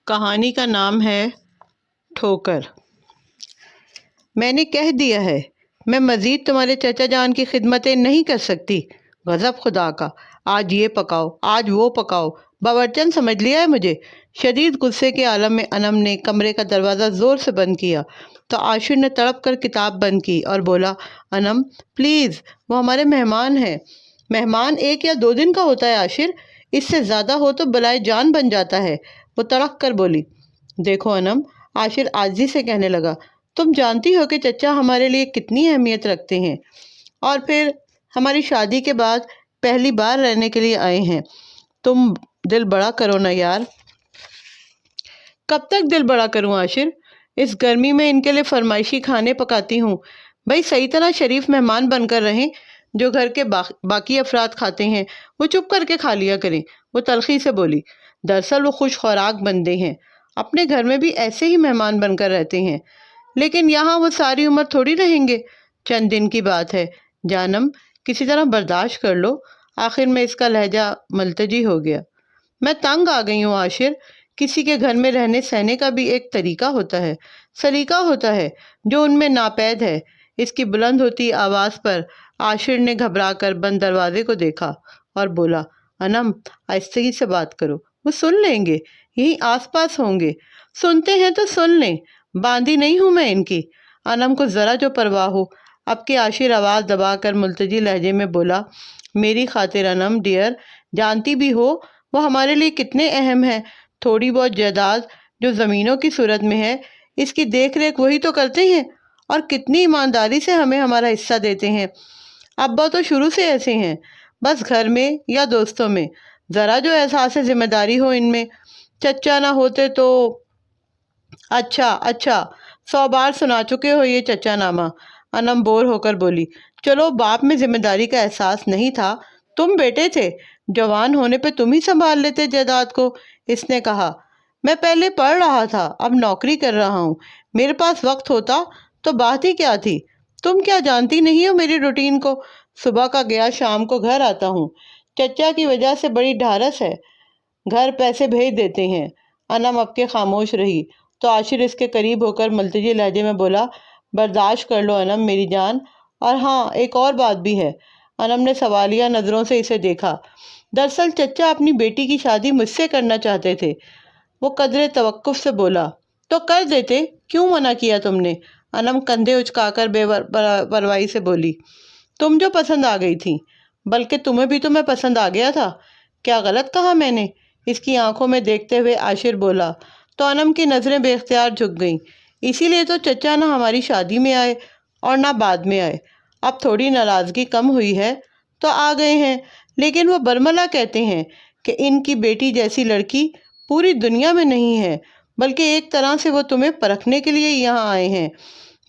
کہانی کا نام ہے ٹھوکر۔ میں نے کہہ دیا ہے میں مزید تمہارے چچا جان کی خدمتیں نہیں کر سکتی۔ غضب خدا کا، آج یہ پکاؤ آج وہ پکاؤ، باورچن سمجھ لیا ہے مجھے۔ شدید غصے کے عالم میں انم نے کمرے کا دروازہ زور سے بند کیا تو عاشر نے تڑپ کر کتاب بند کی اور بولا، انم پلیز، وہ ہمارے مہمان ہیں۔ مہمان 1 یا 2 دن کا ہوتا ہے عاشر، اس سے زیادہ ہو تو بلائے جان بن جاتا ہے۔ وہ تڑک کر بولی۔ دیکھو انم، عاشر عاجزی سے کہنے لگا، تم جانتی ہو کہ چچا ہمارے لیے کتنی اہمیت رکھتے ہیں، اور پھر ہماری شادی کے بعد پہلی بار رہنے کے لیے آئے ہیں۔ تم دل بڑا کرو نا یار۔ کب تک دل بڑا کروں عاشر؟ اس گرمی میں ان کے لیے فرمائشی کھانے پکاتی ہوں۔ بھئی صحیح طرح شریف مہمان بن کر رہیں۔ جو گھر کے باقی افراد کھاتے ہیں وہ چپ کر کے کھا لیا کریں۔ وہ تلخی سے بولی، دراصل وہ خوش خوراک بندے ہیں، اپنے گھر میں بھی ایسے ہی مہمان بن کر رہتے ہیں، لیکن یہاں وہ ساری عمر تھوڑی رہیں گے، چند دن کی بات ہے۔ جانم کسی طرح برداشت کر لو۔ آخر میں اس کا لہجہ ملتجی ہو گیا۔ میں تنگ آ گئی ہوں عاشر، کسی کے گھر میں رہنے سہنے کا بھی ایک طریقہ ہوتا ہے، سلیقہ ہوتا ہے، جو ان میں ناپید ہے۔ اس کی بلند ہوتی آواز پر عاشر نے گھبرا کر بند دروازے کو دیکھا اور بولا، انم آہستگی سے بات کرو، وہ سن لیں گے، یہیں آس پاس ہوں گے۔ سنتے ہیں تو سن لیں، باندھی نہیں ہوں میں ان کی۔ انم کو ذرا جو پرواہ ہو، اب کہ عاشر آواز دبا کر ملتجی لہجے میں بولا، میری خاطر انم ڈیئر، جانتی بھی ہو وہ ہمارے لیے کتنے اہم ہیں۔ تھوڑی بہت جائیداد جو زمینوں کی صورت میں ہے، اس کی دیکھ ریکھ وہی تو کرتے ہیں، اور کتنی ایمانداری سے ہمیں ہمارا حصہ دیتے ہیں۔ ابا تو شروع سے ایسے ہیں، بس گھر میں یا دوستوں میں ذرا جو احساس ذمہ داری ہو ان میں۔ چچا نہ ہوتے تو… اچھا 100 بار سنا چکے ہو یہ چچا نامہ۔ انم بور ہو کر بولی، چلو باپ میں ذمہ داری کا احساس نہیں تھا، تم بیٹے تھے، جوان ہونے پہ تم ہی سنبھال لیتے جائیداد کو۔ اس نے کہا، میں پہلے پڑھ رہا تھا، اب نوکری کر رہا ہوں، میرے پاس وقت ہوتا تو بات ہی کیا تھی۔ تم کیا جانتی نہیں ہو میری روٹین کو؟ صبح کا گیا شام کو گھر آتا ہوں، چچا کی وجہ سے بڑی ڈھارس ہے، گھر پیسے بھیج دیتے ہیں۔ انم اب کے خاموش رہی تو عاشر اس کے قریب ہو کر ملتجی لہجے میں بولا، برداشت کر لو انم میری جان، اور ہاں ایک اور بات بھی ہے۔ انم نے سوالیہ نظروں سے اسے دیکھا۔ دراصل چچا اپنی بیٹی کی شادی مجھ سے کرنا چاہتے تھے۔ وہ قدرے توقف سے بولا، تو کر دیتے، کیوں منع کیا تم نے؟ انم کندھے اچکا کر بے پرواہی سے بولی، تم جو پسند آ گئی تھی، بلکہ تمہیں بھی تو میں پسند آ گیا تھا۔ کیا غلط کہا میں نے؟ اس کی آنکھوں میں دیکھتے ہوئے عاشر بولا تو انم کی نظریں بے اختیار جھک گئیں۔ اسی لیے تو چچا نہ ہماری شادی میں آئے اور نہ بعد میں آئے۔ اب تھوڑی ناراضگی کم ہوئی ہے تو آ گئے ہیں، لیکن وہ برملا کہتے ہیں کہ ان کی بیٹی جیسی لڑکی پوری دنیا میں نہیں ہے، بلکہ ایک طرح سے وہ تمہیں پرکھنے کے لیے یہاں آئے ہیں۔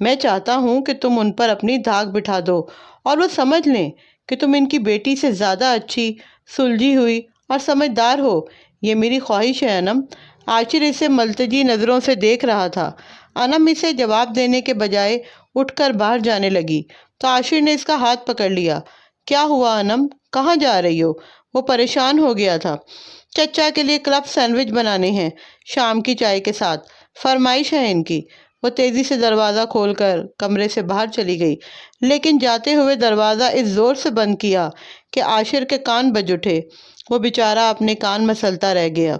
میں چاہتا ہوں کہ تم ان پر اپنی دھاک بٹھا دو اور وہ سمجھ لیں کہ تم ان کی بیٹی سے زیادہ اچھی، سلجھی ہوئی اور سمجھدار ہو۔ یہ میری خواہش ہے انم۔ عاشر اسے ملتجی نظروں سے دیکھ رہا تھا۔ انم اسے جواب دینے کے بجائے اٹھ کر باہر جانے لگی تو عاشر نے اس کا ہاتھ پکڑ لیا۔ کیا ہوا انم، کہاں جا رہی ہو؟ وہ پریشان ہو گیا تھا۔ چچا کے لیے کلب سینڈوچ بنانے ہیں، شام کی چائے کے ساتھ، فرمائش ہے ان کی۔ وہ تیزی سے دروازہ کھول کر کمرے سے باہر چلی گئی، لیکن جاتے ہوئے دروازہ اس زور سے بند کیا کہ عاشر کے کان بج اٹھے۔ وہ بیچارہ اپنے کان مسلتا رہ گیا۔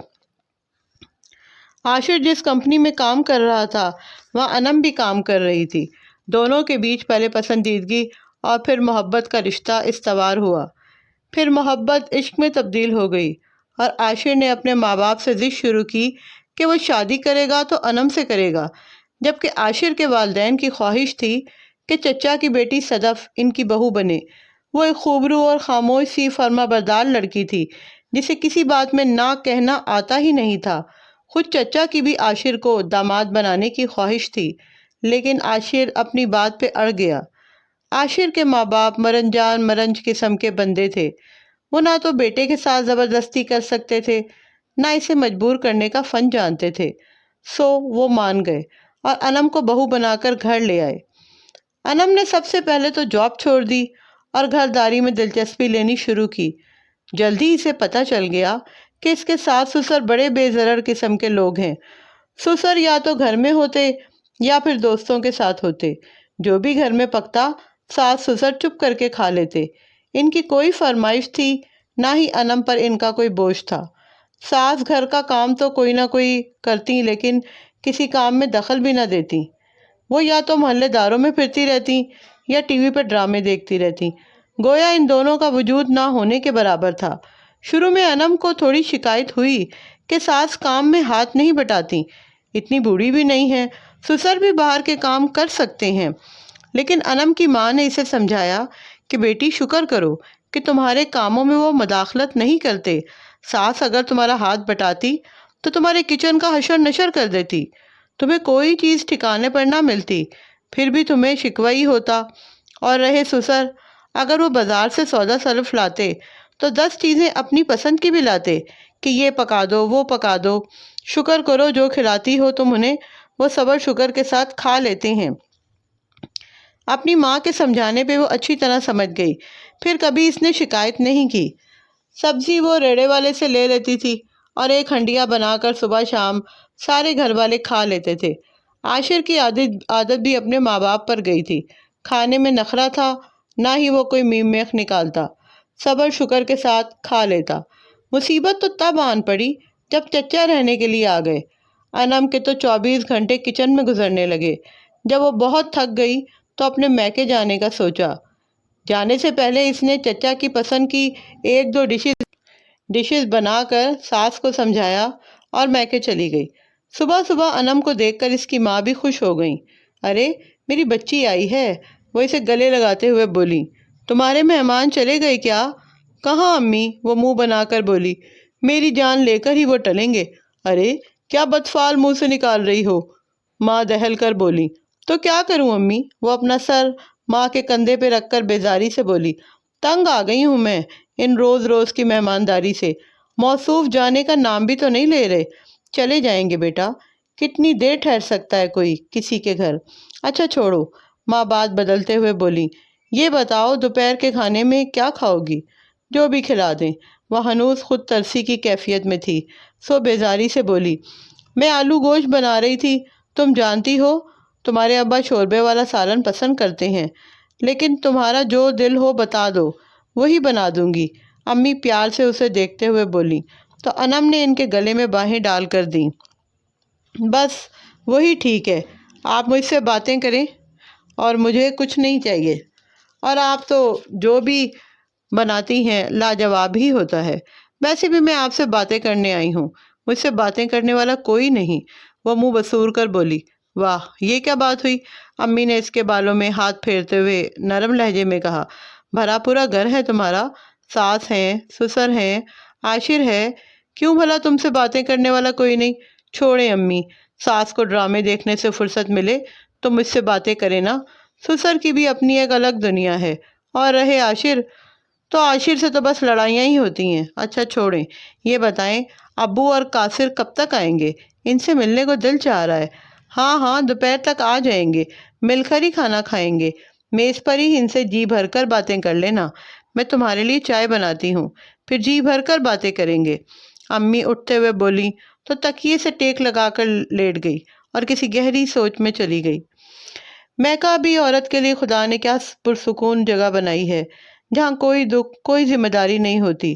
عاشر جس کمپنی میں کام کر رہا تھا وہاں انم بھی کام کر رہی تھی۔ دونوں کے بیچ پہلے پسندیدگی اور پھر محبت کا رشتہ استوار ہوا، پھر محبت عشق میں تبدیل ہو گئی، اور عاشر نے اپنے ماں باپ سے ضد شروع کی کہ وہ شادی کرے گا تو انم سے کرے گا، جبکہ عاشر کے والدین کی خواہش تھی کہ چچا کی بیٹی صدف ان کی بہو بنے۔ وہ ایک خوبرو اور خاموش سی فرما بردار لڑکی تھی جسے کسی بات میں نہ کہنا آتا ہی نہیں تھا۔ خود چچا کی بھی عاشر کو داماد بنانے کی خواہش تھی، لیکن عاشر اپنی بات پہ اڑ گیا۔ عاشر کے ماں باپ مرنجان مرنج قسم کے بندے تھے۔ وہ نہ تو بیٹے کے ساتھ زبردستی کر سکتے تھے، نہ اسے مجبور کرنے کا فن جانتے تھے، سو وہ مان گئے اور انم کو بہو بنا کر گھر لے آئے۔ انم نے سب سے پہلے تو جاب چھوڑ دی اور گھرداری میں دلچسپی لینی شروع کی۔ جلدی اسے پتہ چل گیا کہ اس کے ساس سسر بڑے بے ضرر قسم کے لوگ ہیں۔ سسر یا تو گھر میں ہوتے یا پھر دوستوں کے ساتھ ہوتے، جو بھی گھر میں پکتا ساس سسر چپ کر کے کھا لیتے۔ ان کی کوئی فرمائش تھی نہ ہی انم پر ان کا کوئی بوجھ تھا۔ ساس گھر کا کام تو کوئی نہ کوئی کرتی، لیکن کسی کام میں دخل بھی نہ دیتی۔ وہ یا تو محلے داروں میں پھرتی رہتی یا ٹی وی پر ڈرامے دیکھتی رہتی، گویا ان دونوں کا وجود نہ ہونے کے برابر تھا۔ شروع میں انم کو تھوڑی شکایت ہوئی کہ ساس کام میں ہاتھ نہیں بٹاتی، اتنی بوڑھی بھی نہیں ہے، سسر بھی باہر کے کام کر سکتے ہیں۔ لیکن انم کی ماں نے اسے سمجھایا کہ بیٹی شکر کرو کہ تمہارے کاموں میں وہ مداخلت نہیں کرتے، ساس اگر تمہارا ہاتھ بٹاتی تو تمہارے کچن کا حشر نشر کر دیتی، تمہیں کوئی چیز ٹھکانے پر نہ ملتی، پھر بھی تمہیں شکوہ ہی ہوتا۔ اور رہے سسر، اگر وہ بازار سے سودا صرف لاتے تو 10 چیزیں اپنی پسند کی بھی لاتے کہ یہ پکا دو وہ پکا دو۔ شکر کرو جو کھلاتی ہو تم انہیں، وہ صبر شکر کے ساتھ کھا لیتے ہیں۔ اپنی ماں کے سمجھانے پہ وہ اچھی طرح سمجھ گئی، پھر کبھی اس نے شکایت نہیں کی۔ سبزی وہ ریڑے والے سے لے لیتی تھی اور ایک ہنڈیا بنا کر صبح شام سارے گھر والے کھا لیتے تھے۔ عاشر کی عادت بھی اپنے ماں باپ پر گئی تھی، کھانے میں نخرہ تھا، نہ ہی وہ کوئی میم میخ نکالتا، صبر شکر کے ساتھ کھا لیتا۔ مصیبت تو تب آن پڑی جب چچا رہنے کے لیے آ گئے۔ انم کے تو 24 گھنٹے کچن میں گزرنے لگے۔ جب وہ بہت تھک گئی تو اپنے میکے جانے کا سوچا۔ جانے سے پہلے اس نے چچا کی پسند کی 1-2 ڈشز بنا کر ساس کو سمجھایا اور میکے چلی گئی۔ صبح صبح انم کو دیکھ کر اس کی ماں بھی خوش ہو گئی۔ ارے میری بچی آئی ہے، وہ اسے گلے لگاتے ہوئے بولی۔ تمہارے مہمان چلے گئے کیا؟ کہاں امی، وہ منہ بنا کر بولی، میری جان لے کر ہی وہ ٹلیں گے۔ ارے کیا بدفعل منہ سے نکال رہی ہو، ماں دہل کر بولی۔ تو کیا کروں امی، وہ اپنا سر ماں کے کندھے پہ رکھ کر بیزاری سے بولی۔ تنگ آ گئی ہوں میں ان روز روز کی مہمانداری سے، موصوف جانے کا نام بھی تو نہیں لے رہے۔ چلے جائیں گے بیٹا، کتنی دیر ٹھہر سکتا ہے کوئی کسی کے گھر۔ اچھا چھوڑو، ماں بات بدلتے ہوئے بولی، یہ بتاؤ دوپہر کے کھانے میں کیا کھاؤ گی؟ جو بھی کھلا دیں۔ وہ ہنوز خود ترسی کی کیفیت میں تھی، سو بیزاری سے بولی، میں آلو گوشت بنا رہی تھی، تم جانتی ہو تمہارے ابا شوربے والا سالن پسند کرتے ہیں، لیکن تمہارا جو دل ہو بتا دو، وہی بنا دوں گی، امی پیار سے اسے دیکھتے ہوئے بولی۔ تو انم نے ان کے گلے میں باہیں ڈال کر دیں۔ بس وہی ٹھیک ہے، آپ مجھ سے باتیں کریں اور مجھے کچھ نہیں چاہیے، اور آپ تو جو بھی بناتی ہیں لاجواب ہی ہوتا ہے۔ ویسے بھی میں آپ سے باتیں کرنے آئی ہوں، مجھ سے باتیں کرنے والا کوئی نہیں، وہ منہ بسور کر بولی۔ واہ، یہ کیا بات ہوئی؟ امی نے اس کے بالوں میں ہاتھ پھیرتے ہوئے نرم لہجے میں کہا، بھرا پورا گھر ہے تمہارا، ساس ہیں، سسر ہیں، عاشر ہے، کیوں بھلا تم سے باتیں کرنے والا کوئی نہیں؟ چھوڑیں امی، ساس کو ڈرامے دیکھنے سے فرصت ملے تو مجھ سے باتیں کرے نا، سسر کی بھی اپنی ایک الگ دنیا ہے، اور رہے عاشر، تو عاشر سے تو بس لڑائیاں ہی ہوتی ہیں۔ اچھا چھوڑیں، یہ بتائیں ابو اور قاصر کب تک آئیں گے؟ ان سے ملنے کو دل چاہ رہا ہے۔ ہاں ہاں، دوپہر تک آ جائیں گے، مل کر ہی کھانا کھائیں گے، میز پر ہی ان سے جی بھر کر باتیں کر لینا، میں تمہارے لیے چائے بناتی ہوں، پھر جی بھر کر باتیں کریں گے۔ امی اٹھتے ہوئے بولی تو تکیے سے ٹیک لگا کر لیٹ گئی اور کسی گہری سوچ میں چلی گئی۔ میکا بھی عورت کے لیے خدا نے کیا پرسکون جگہ بنائی ہے، جہاں کوئی دکھ کوئی ذمہ داری نہیں ہوتی۔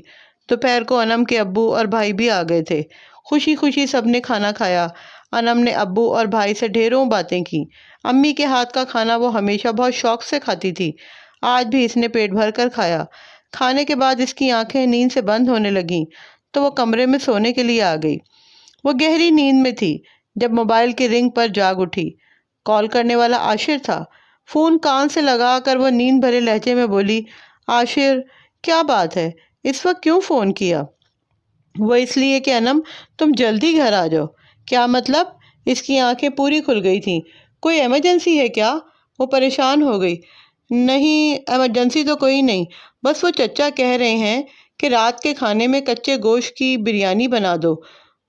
دوپہر کو انم کے ابو اور بھائی بھی آ گئے تھے، خوشی خوشی سب نے کھانا کھایا۔ انم نے ابو اور بھائی سے ڈھیروں باتیں کی۔ امی کے ہاتھ کا کھانا وہ ہمیشہ بہت شوق سے کھاتی تھی، آج بھی اس نے پیٹ بھر کر کھایا۔ کھانے کے بعد اس کی آنکھیں نیند سے بند ہونے لگیں تو وہ کمرے میں سونے کے لیے آ گئی۔ وہ گہری نیند میں تھی جب موبائل کی رنگ پر جاگ اٹھی۔ کال کرنے والا عاشر تھا۔ فون کان سے لگا کر وہ نیند بھرے لہجے میں بولی، عاشر کیا بات ہے، اس وقت کیوں فون کیا؟ وہ اس لیے کہ انم تم جلدی گھر آ جاؤ۔ کیا مطلب؟ اس کی آنکھیں پوری کھل گئی تھیں۔ کوئی ایمرجنسی ہے کیا؟ وہ پریشان ہو گئی۔ نہیں، ایمرجنسی تو کوئی نہیں، بس وہ چچا کہہ رہے ہیں کہ رات کے کھانے میں کچے گوشت کی بریانی بنا دو،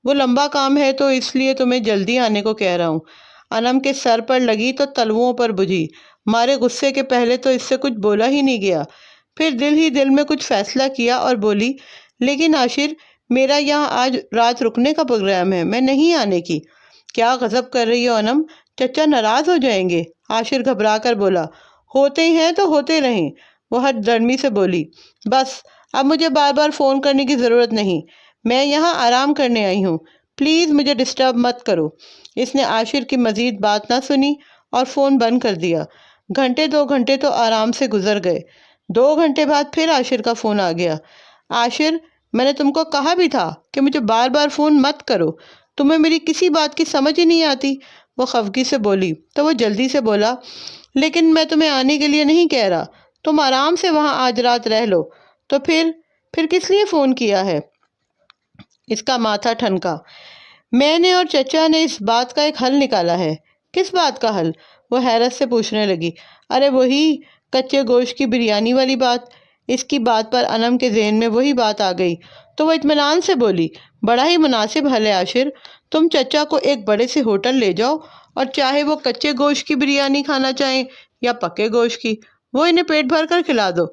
وہ لمبا کام ہے تو اس لیے تمہیں جلدی آنے کو کہہ رہا ہوں۔ انم کے سر پر لگی تو تلوؤں پر بجھی، مارے غصے کے پہلے تو اس سے کچھ بولا ہی نہیں گیا، پھر دل ہی دل میں کچھ فیصلہ کیا اور بولی، لیکن عاشر میرا یہاں آج رات رکنے کا پروگرام ہے، میں نہیں آنے کی۔ کیا غضب کر رہی ہو انم، چچا ناراض ہو جائیں گے۔ عاشر گھبرا کر بولا۔ ہوتے ہیں تو ہوتے رہیں، وہ ہٹ درمی سے بولی۔ بس اب مجھے بار بار فون کرنے کی ضرورت نہیں، میں یہاں آرام کرنے آئی ہوں، پلیز مجھے ڈسٹرب مت کرو۔ اس نے عاشر کی مزید بات نہ سنی اور فون بند کر دیا۔ گھنٹے 2 گھنٹے تو آرام سے گزر گئے۔ 2 گھنٹے بعد پھر عاشر کا فون آ گیا۔ عاشر، میں نے تم کو کہا بھی تھا کہ مجھے بار بار فون مت کرو، تمہیں میری کسی بات کی سمجھ ہی نہیں آتی، وہ خفگی سے بولی۔ تو وہ جلدی سے بولا، لیکن میں تمہیں آنے کے لیے نہیں کہہ رہا، تم آرام سے وہاں آج رات رہ لو، تو پھر کس لیے فون کیا ہے؟ اس کا ماتھا ٹھنکا۔ میں نے اور چچا نے اس بات کا ایک حل نکالا ہے۔ کس بات کا حل؟ وہ حیرت سے پوچھنے لگی۔ ارے وہی کچے گوشت کی بریانی والی بات۔ اس کی بات پر انم کے ذہن میں وہی بات آ گئی تو وہ اطمینان سے بولی، بڑا ہی مناسب حل ہے عاشر، تم چچا کو ایک بڑے سے ہوٹل لے جاؤ اور چاہے وہ کچے گوشت کی بریانی کھانا چاہیں یا پکے گوشت کی، وہ انہیں پیٹ بھر کر کھلا دو۔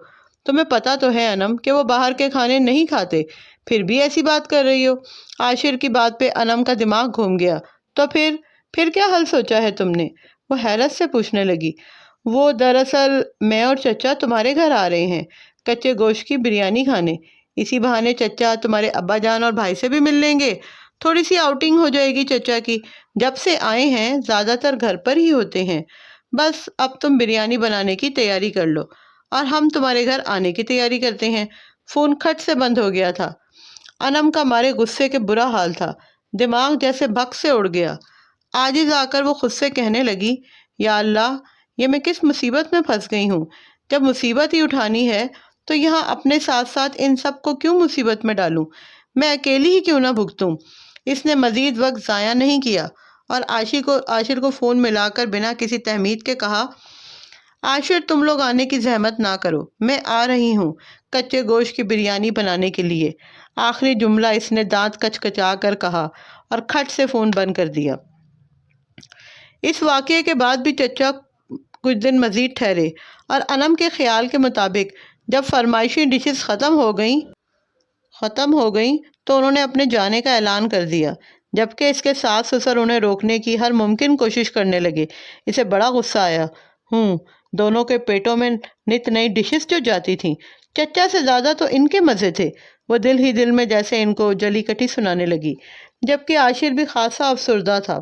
تمہیں پتہ تو ہے انم کہ وہ باہر کے کھانے نہیں کھاتے، پھر بھی ایسی بات کر رہی ہو۔ عاشر کی بات پہ انم کا دماغ گھوم گیا۔ تو پھر کیا حل سوچا ہے تم نے؟ وہ حیرت سے پوچھنے لگی۔ وہ دراصل میں اور چچا تمہارے گھر آ رہے ہیں کچے گوشت کی بریانی کھانے، اسی بہانے چچا تمہارے ابا جان اور بھائی سے بھی مل لیں گے، تھوڑی سی آؤٹنگ ہو جائے گی چچا کی، جب سے آئے ہیں زیادہ تر گھر پر ہی ہوتے ہیں۔ بس اب تم بریانی بنانے کی تیاری کر لو اور ہم تمہارے گھر آنے کی تیاری کرتے ہیں۔ فون کھٹ سے بند ہو گیا تھا۔ انم کا مارے غصے کے برا حال تھا، دماغ جیسے بھگ سے اڑ گیا۔ عاجز آ کر وہ خود سے کہنے لگی، یا اللہ، یہ میں کس مصیبت میں پھنس گئی ہوں؟ جب مصیبت ہی اٹھانی ہے تو یہاں اپنے ساتھ ساتھ ان سب کو کیوں مصیبت میں ڈالوں؟ میں اکیلی ہی کیوں نہ بھگتوں؟ اس نے مزید وقت ضائع نہیں کیا اور عاشر کو فون ملا کر بنا کسی تہمید کے کہا، عاشر تم لوگ آنے کی زحمت نہ کرو، میں آ رہی ہوں کچے گوشت کی بریانی بنانے کے لیے۔ آخری جملہ اس نے دانت کچکچا کر کہا اور کھٹ سے فون بند کر دیا۔ اس واقعے کے بعد بھی چچا کچھ دن مزید ٹھہرے اور انم کے خیال کے مطابق جب فرمائشی ڈشز ختم ہو گئیں تو انہوں نے اپنے جانے کا اعلان کر دیا، جبکہ اس کے ساس سسر انہیں روکنے کی ہر ممکن کوشش کرنے لگے۔ اسے بڑا غصہ آیا۔ دونوں کے پیٹوں میں نت نئی ڈشز جو جاتی تھیں، چچا سے زیادہ تو ان کے مزے تھے۔ وہ دل ہی دل میں جیسے ان کو جلی کٹی سنانے لگی، جبکہ عاشر بھی خاصا افسردہ تھا۔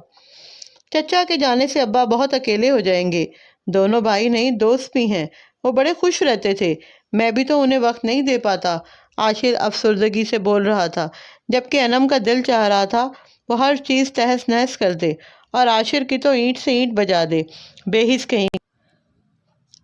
چچا کے جانے سے ابا بہت اکیلے ہو جائیں گے، دونوں بھائی نہیں دوست بھی ہیں، وہ بڑے خوش رہتے تھے، میں بھی تو انہیں وقت نہیں دے پاتا۔ عاشر افسردگی سے بول رہا تھا، جبکہ انم کا دل چاہ رہا تھا وہ ہر چیز تہس نہس کر دے اور عاشر کی تو اینٹ سے اینٹ بجا دے۔ بے حس کہیں،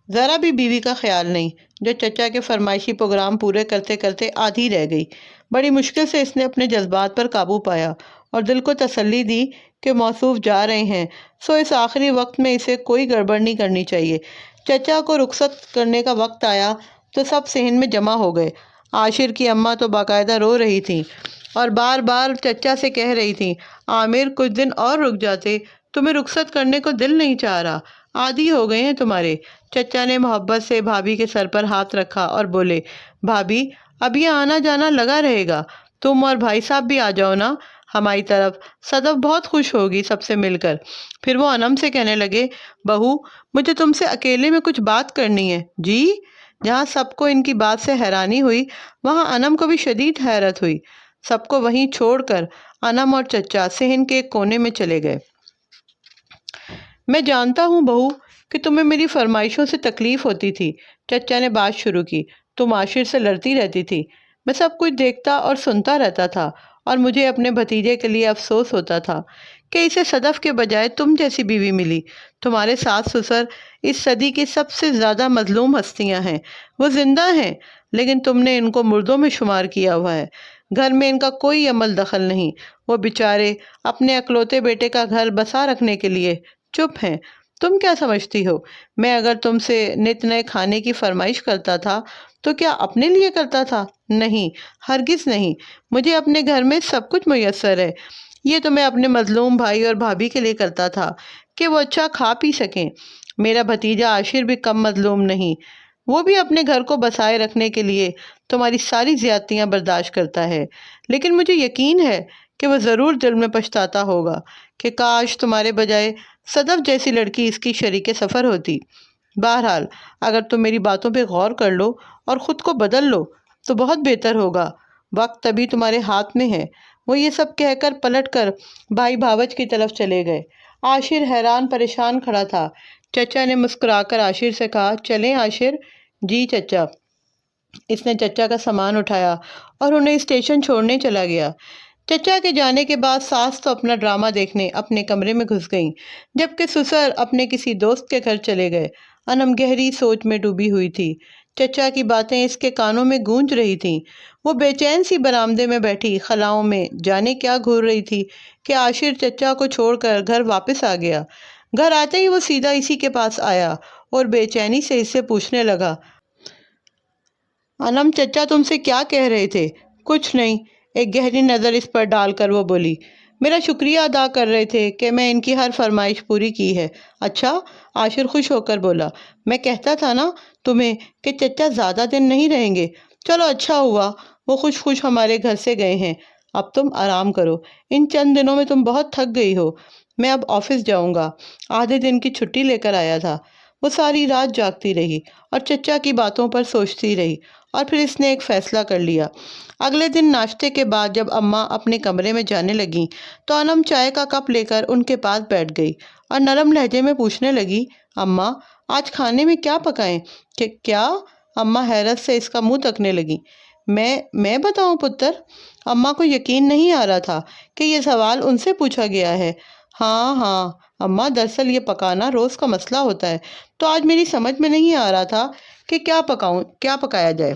ذرا بھی بیوی کا خیال نہیں، جو چچا کے فرمائشی پروگرام پورے کرتے کرتے آدھی رہ گئی۔ بڑی مشکل سے اس نے اپنے جذبات پر قابو پایا اور دل کو تسلی دی کہ موصوف جا رہے ہیں، سو اس آخری وقت میں اسے کوئی گڑبڑ نہیں کرنی چاہیے۔ چچا کو رخصت کرنے کا وقت آیا تو سب صحن میں جمع ہو گئے۔ عاشر کی اماں تو باقاعدہ رو رہی تھیں اور بار بار چچا سے کہہ رہی تھیں، عامر کچھ دن اور رک جاتے، تمہیں رخصت کرنے کو دل نہیں چاہ رہا، عادی ہو گئے ہیں تمہارے۔ چچا نے محبت سے بھابھی کے سر پر ہاتھ رکھا اور بولے، بھابھی اب یہ آنا جانا لگا رہے گا، تم اور بھائی صاحب بھی آ جاؤ نا ہماری طرف، صدف بہت خوش ہوگی سب سے مل کر۔ پھر وہ انم سے کہنے لگے، بہو مجھے تم سے اکیلے میں کچھ بات کرنی ہے۔ جی؟ جہاں سب کو ان کی بات سے حیرانی ہوئی وہاں انم کو بھی شدید حیرت ہوئی۔ سب کو وہیں چھوڑ کر انم اور چچا صحن کے ایک کونے میں چلے گئے۔ میں جانتا ہوں بہو کہ تمہیں میری فرمائشوں سے تکلیف ہوتی تھی، چچا نے بات شروع کی، تم عاشر سے لڑتی رہتی تھی، میں سب کچھ دیکھتا اور سنتا رہتا تھا اور مجھے اپنے بھتیجے کے لیے افسوس ہوتا تھا کہ اسے صدف کے بجائے تم جیسی بیوی ملی۔ تمہارے ساس سسر اس صدی کی سب سے زیادہ مظلوم ہستیاں ہیں، وہ زندہ ہیں لیکن تم نے ان کو مردوں میں شمار کیا ہوا ہے، گھر میں ان کا کوئی عمل دخل نہیں، وہ بیچارے اپنے اکلوتے بیٹے کا گھر بسا رکھنے کے لیے چپ ہیں۔ تم کیا سمجھتی ہو میں اگر تم سے نت نئے کھانے کی فرمائش کرتا تھا تو کیا اپنے لیے کرتا تھا؟ نہیں، ہرگز نہیں، مجھے اپنے گھر میں سب کچھ میسر ہے، یہ تو میں اپنے مظلوم بھائی اور بھابھی کے لیے کرتا تھا کہ وہ اچھا کھا پی سکیں۔ میرا بھتیجا عاشر بھی کم مظلوم نہیں، وہ بھی اپنے گھر کو بسائے رکھنے کے لیے تمہاری ساری زیادتیاں برداشت کرتا ہے، لیکن مجھے یقین ہے کہ وہ ضرور دل میں پچھتاتا ہوگا کہ کاش تمہارے بجائے صدف جیسی لڑکی اس کی شریک سفر ہوتی۔ بہرحال اگر تم میری باتوں پہ غور کر لو اور خود کو بدل لو تو بہت بہتر ہوگا، وقت ابھی تمہارے ہاتھ میں ہے۔ وہ یہ سب کہہ کر پلٹ کر بھائی بھاوج کی طرف چلے گئے۔ عاشر حیران پریشان کھڑا تھا۔ چچا نے مسکرا کر عاشر سے کہا، چلیں عاشر؟ جی چچا۔ اس نے چچا کا سامان اٹھایا اور انہیں اسٹیشن چھوڑنے چلا گیا۔ چچا کے جانے کے بعد ساس تو اپنا ڈرامہ دیکھنے اپنے کمرے میں گھس گئیں، جبکہ سسر اپنے کسی دوست کے گھر چلے گئے۔ انم گہری سوچ میں ڈوبی ہوئی تھی۔ چچا کی باتیں اس کے کانوں میں گونج رہی تھیں۔ وہ بے چین سی برآمدے میں بیٹھی خلاؤں میں جانے کیا گھور رہی تھی کہ عاشر چچا کو چھوڑ کر گھر واپس آ گیا۔ گھر آتے ہی وہ سیدھا اسی کے پاس آیا اور بے چینی سے اس سے پوچھنے لگا، انم چچا تم سے کیا کہہ رہے تھے؟ کچھ نہیں، ایک گہری نظر اس پر ڈال کر وہ بولی، میرا شکریہ ادا کر رہے تھے کہ میں ان کی ہر فرمائش پوری کی ہے۔ اچھا؟ عاشر خوش ہو کر بولا، میں کہتا تھا نا تمہیں کہ چچا زیادہ دن نہیں رہیں گے۔ چلو اچھا ہوا وہ خوش خوش ہمارے گھر سے گئے ہیں۔ اب تم آرام کرو، ان چند دنوں میں تم بہت تھک گئی ہو۔ میں اب آفس جاؤں گا، آدھے دن کی چھٹی لے کر آیا تھا۔ وہ ساری رات جاگتی رہی اور چچا کی باتوں پر سوچتی رہی، اور پھر اس نے ایک فیصلہ کر لیا۔ اگلے دن ناشتے کے بعد جب اماں اپنے کمرے میں جانے لگیں تو انم چائے کا کپ لے کر ان کے پاس بیٹھ گئی اور نرم لہجے میں پوچھنے لگی، اماں آج کھانے میں کیا پکائیں؟ کہ کیا؟ اماں حیرت سے اس کا منہ تکنے لگیں۔ میں بتاؤں پتر؟ اماں کو یقین نہیں آ رہا تھا کہ یہ سوال ان سے پوچھا گیا ہے۔ ہاں اماں، دراصل یہ پکانا روز کا مسئلہ ہوتا ہے، تو آج میری سمجھ میں نہیں آ رہا تھا کہ کیا پکایا جائے۔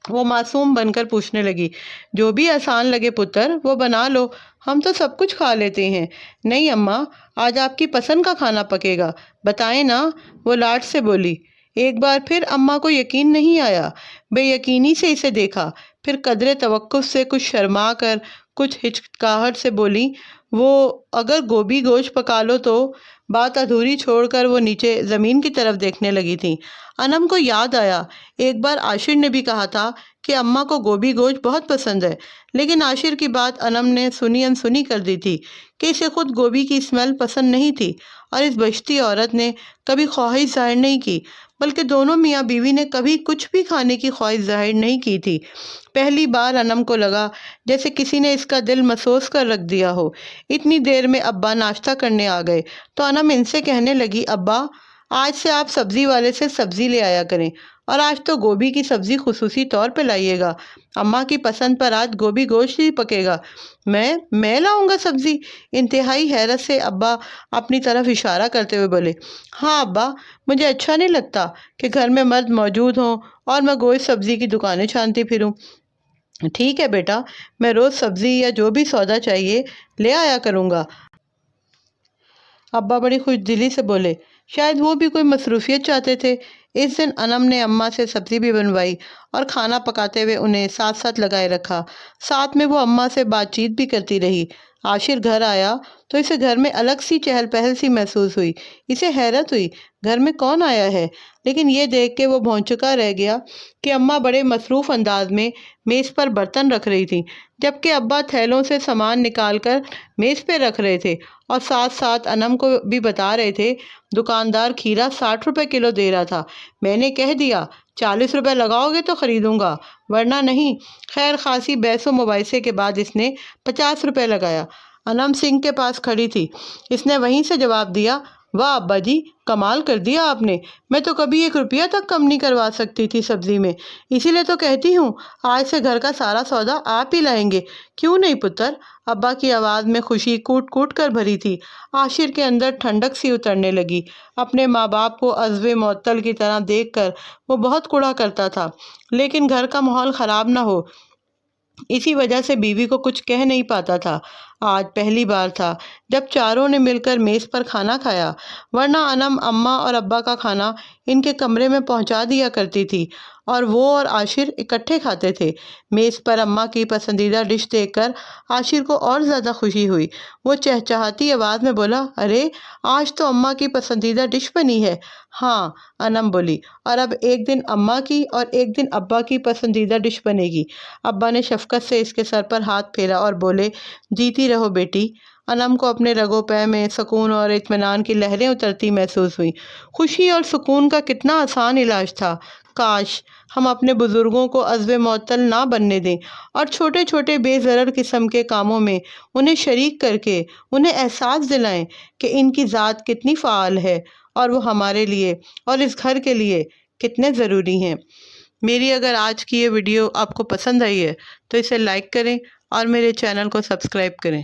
وہ معصوم بن کر پوچھنے لگی، جو بھی آسان لگے پتر وہ بنا لو، ہم تو سب کچھ کھا لیتے ہیں۔ نہیں اماں، آج آپ کی پسند کا کھانا پکے گا، بتائیں نا، وہ لاڈ سے بولی۔ ایک بار پھر اماں کو یقین نہیں آیا، بے یقینی سے اسے دیکھا، پھر قدرے توقف سے کچھ شرما کر کچھ ہچکچاہٹ سے بولی، وہ اگر گوبھی گوشت پکا لو تو؟ بات ادھوری چھوڑ کر وہ نیچے زمین کی طرف دیکھنے لگی تھیں۔ انم کو یاد آیا ایک بار عاشر نے بھی کہا تھا کہ اماں کو گوبھی گوشت بہت پسند ہے، لیکن عاشر کی بات انم نے سنی انسنی کر دی تھی کہ اسے خود گوبھی کی اسمیل پسند نہیں تھی، اور اس بچتی عورت نے کبھی خواہش ظاہر نہیں کی، بلکہ دونوں میاں بیوی نے کبھی کچھ بھی کھانے کی خواہش ظاہر نہیں کی تھی۔ پہلی بار انم کو لگا جیسے کسی نے اس کا دل مسوس کر رکھ دیا ہو۔ اتنی دیر میں ابا ناشتہ کرنے آ گئے تو انم ان سے کہنے لگی، ابا آج سے آپ سبزی والے سے سبزی لے آیا کریں، اور آج تو گوبھی کی سبزی خصوصی طور پہ لائیے گا، اماں کی پسند پر آج گوبھی گوشت ہی پکے گا۔ میں لاؤں گا سبزی؟ انتہائی حیرت سے ابا اپنی طرف اشارہ کرتے ہوئے بولے، ہاں ابا، مجھے اچھا نہیں لگتا کہ گھر میں مرد موجود ہوں اور میں گوشت سبزی کی دکانیں چھانتی پھروں۔ ٹھیک ہے بیٹا، میں روز سبزی یا جو بھی سودا چاہیے لے آیا کروں گا، ابا بڑی خوش دلی سے بولے۔ شاید وہ بھی کوئی مصروفیت چاہتے تھے۔ اس دن انم نے اماں سے سبزی بھی بنوائی اور کھانا پکاتے ہوئے انہیں ساتھ ساتھ لگائے رکھا، ساتھ میں وہ اماں سے بات چیت بھی کرتی رہی۔ عاشر گھر آیا تو اسے گھر میں الگ سی چہل پہل سی محسوس ہوئی۔ اسے حیرت ہوئی گھر میں کون آیا ہے، لیکن یہ دیکھ کے وہ بھونچکا رہ گیا کہ اماں بڑے مصروف انداز میں میز پر برتن رکھ رہی تھیں، جبکہ ابا تھیلوں سے سامان نکال کر میز پہ رکھ رہے تھے، اور ساتھ ساتھ انم کو بھی بتا رہے تھے، دکاندار کھیرا 60 روپے کلو دے رہا تھا، میں نے کہہ دیا 40 روپے لگاؤ گے تو خریدوں گا، ورنہ نہیں۔ خیر خاصی بحث و مباحثے کے بعد اس نے 50 روپے لگایا۔ انم سنک کے پاس کھڑی تھی، اس نے وہیں سے جواب دیا، واہ ابا جی، کمال کر دیا آپ نے، میں تو کبھی 1 روپیہ تک کم نہیں کروا سکتی تھی سبزی میں، اسی لیے تو کہتی ہوں آج سے گھر کا سارا سودا آپ ہی لائیں گے، کیوں نہیں پتر؟ ابا کی آواز میں خوشی کوٹ کوٹ کر بھری تھی۔ عاشر کے اندر ٹھنڈک سی اترنے لگی۔ اپنے ماں باپ کو عضو معطل کی طرح دیکھ کر وہ بہت کڑا کرتا تھا، لیکن گھر کا ماحول خراب نہ ہو اسی وجہ سے بیوی کو کچھ کہہ نہیں پاتا تھا۔ آج پہلی بار تھا جب چاروں نے مل کر میز پر کھانا کھایا، ورنہ انم اماں اور ابا کا کھانا ان کے کمرے میں پہنچا دیا کرتی تھی، اور وہ اور عاشر اکٹھے کھاتے تھے۔ میز پر اماں کی پسندیدہ ڈش دیکھ کر عاشر کو اور زیادہ خوشی ہوئی۔ وہ چہچہاتی آواز میں بولا، ارے آج تو اماں کی پسندیدہ ڈش بنی ہے۔ ہاں، انم بولی، اور اب ایک دن اماں کی اور ایک دن ابا کی پسندیدہ ڈش بنے گی۔ ابا نے شفقت سے اس کے سر پر ہاتھ پھیرا اور بولے، جیتی رہو بیٹی۔ انم کو اپنے رگو پے میں سکون اور اطمینان کی لہریں اترتی محسوس ہوئیں۔ خوشی اور سکون کا کتنا آسان علاج تھا۔ کاش ہم اپنے بزرگوں کو عزب معطل نہ بننے دیں اور چھوٹے چھوٹے بے ضرر قسم کے کاموں میں انہیں شریک کر کے انہیں احساس دلائیں کہ ان کی ذات کتنی فعال ہے اور وہ ہمارے لیے اور اس گھر کے لیے کتنے ضروری ہیں۔ میری اگر آج کی یہ ویڈیو آپ کو پسند آئی ہے تو اسے لائک کریں اور میرے چینل کو سبسکرائب کریں۔